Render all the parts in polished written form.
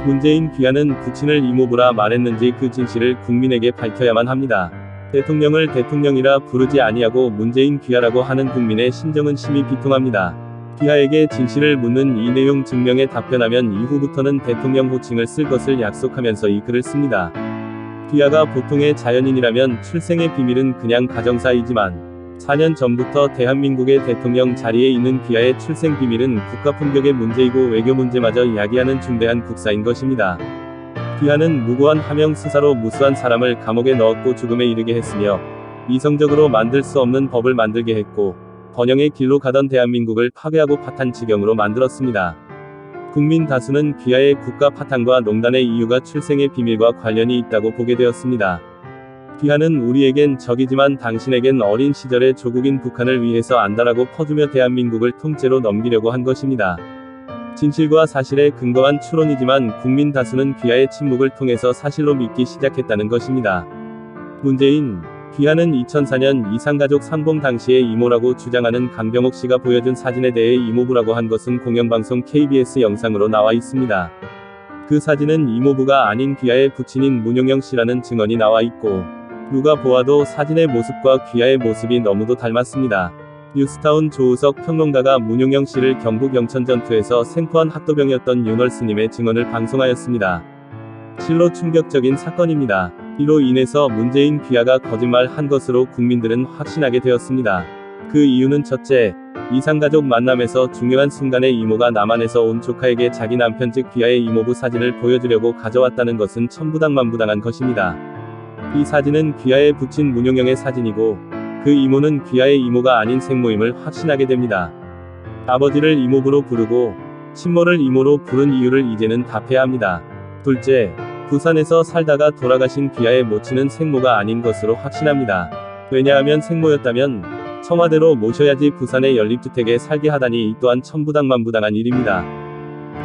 문재인 귀하는 부친을 이모부라 말했는지 그 진실을 국민에게 밝혀야만 합니다. 대통령을 대통령이라 부르지 아니하고 문재인 귀하라고 하는 국민의 심정은 심히 비통합니다. 귀하에게 진실을 묻는 이 내용 증명에 답변하면 이후부터는 대통령 호칭을 쓸 것을 약속하면서 이 글을 씁니다. 귀하가 보통의 자연인이라면 출생의 비밀은 그냥 가정사이지만 4년 전부터 대한민국의 대통령 자리에 있는 귀하의 출생 비밀은 국가 품격의 문제이고 외교 문제마저 야기하는 중대한 국사인 것입니다. 귀하는 무고한 하명 수사로 무수한 사람을 감옥에 넣었고 죽음에 이르게 했으며 이성적으로 만들 수 없는 법을 만들게 했고 번영의 길로 가던 대한민국을 파괴하고 파탄 지경으로 만들었습니다. 국민 다수는 귀하의 국가 파탄과 농단의 이유가 출생의 비밀과 관련이 있다고 보게 되었습니다. 귀하는 우리에겐 적이지만 당신에겐 어린 시절의 조국인 북한을 위해서 안다라고 퍼주며 대한민국을 통째로 넘기려고 한 것입니다. 진실과 사실에 근거한 추론이지만 국민 다수는 귀하의 침묵을 통해서 사실로 믿기 시작했다는 것입니다. 문재인 귀하는 2004년 이산가족 상봉 당시의 이모라고 주장하는 강병옥 씨가 보여준 사진에 대해 이모부라고 한 것은 공영방송 KBS 영상으로 나와 있습니다. 그 사진은 이모부가 아닌 귀하의 부친인 문용영 씨라는 증언이 나와 있고 누가 보아도 사진의 모습과 귀하의 모습이 너무도 닮았습니다. 뉴스타운 조우석 평론가가 문용영 씨를 경북 영천 전투에서 생포한 학도병이었던 윤월 스님의 증언을 방송하였습니다. 실로 충격적인 사건입니다. 이로 인해서 문재인 귀하가 거짓말한 것으로 국민들은 확신하게 되었습니다. 그 이유는 첫째, 이산가족 만남에서 중요한 순간에 이모가 남한에서 온 조카에게 자기 남편 즉 귀하의 이모부 사진을 보여주려고 가져왔다는 것은 천부당만부당한 것입니다. 이 사진은 귀하의 부친 문용영의 사진이고 그 이모는 귀하의 이모가 아닌 생모임을 확신하게 됩니다. 아버지를 이모부로 부르고 친모를 이모로 부른 이유를 이제는 답해야 합니다. 둘째, 부산에서 살다가 돌아가신 귀하의 모친은 생모가 아닌 것으로 확신합니다. 왜냐하면 생모였다면 청와대로 모셔야지 부산의 연립주택에 살게 하다니 이 또한 천부당만부당한 일입니다.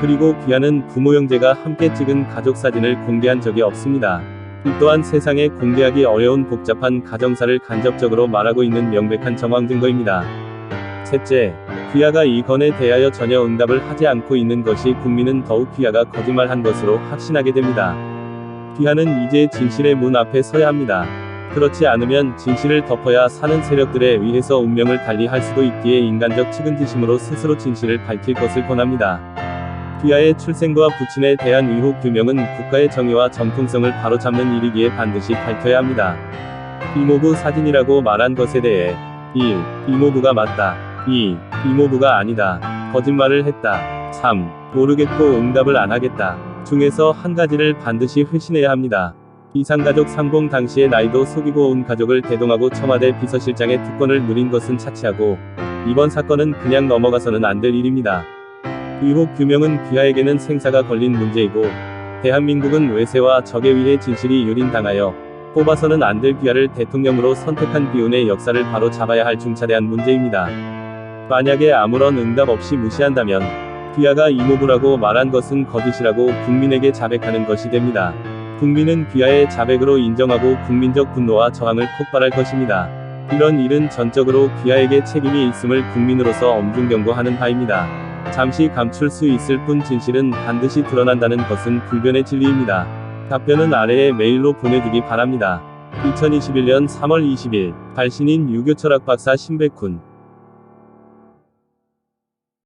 그리고 귀하는 부모 형제가 함께 찍은 가족사진을 공개한 적이 없습니다. 이 또한 세상에 공개하기 어려운 복잡한 가정사를 간접적으로 말하고 있는 명백한 정황 증거입니다. 셋째, 귀하가 이 건에 대하여 전혀 응답을 하지 않고 있는 것이 국민은 더욱 귀하가 거짓말한 것으로 확신하게 됩니다. 귀하는 이제 진실의 문 앞에 서야 합니다. 그렇지 않으면 진실을 덮어야 사는 세력들에 의해서 운명을 달리할 수도 있기에 인간적 측은지심으로 스스로 진실을 밝힐 것을 권합니다. 귀하의 출생과 부친에 대한 의혹 규명은 국가의 정의와 정통성을 바로잡는 일이기에 반드시 밝혀야 합니다. 이모부 사진이라고 말한 것에 대해 1. 이모부가 맞다. 2. 이모부가 아니다. 거짓말을 했다. 3. 모르겠고 응답을 안 하겠다. 중에서 한 가지를 반드시 회신해야 합니다. 이산가족 상봉 당시의 나이도 속이고 온 가족을 대동하고 청와대 비서실장의 특권을 누린 것은 차치하고 이번 사건은 그냥 넘어가서는 안 될 일입니다. 의혹 규명은 귀하에게는 생사가 걸린 문제이고 대한민국은 외세와 적에 의해 진실이 유린당하여 뽑아서는 안 될 귀하를 대통령으로 선택한 비운의 역사를 바로 잡아야 할 중차대한 문제입니다. 만약에 아무런 응답 없이 무시한다면 귀하가 이모부라고 말한 것은 거짓이라고 국민에게 자백하는 것이 됩니다. 국민은 귀하의 자백으로 인정하고 국민적 분노와 저항을 폭발할 것입니다. 이런 일은 전적으로 귀하에게 책임이 있음을 국민으로서 엄중 경고하는 바입니다. 잠시 감출 수 있을 뿐 진실은 반드시 드러난다는 것은 불변의 진리입니다. 답변은 아래의 메일로 보내주기 바랍니다. 2021년 3월 20일 발신인 유교철학 박사 신백훈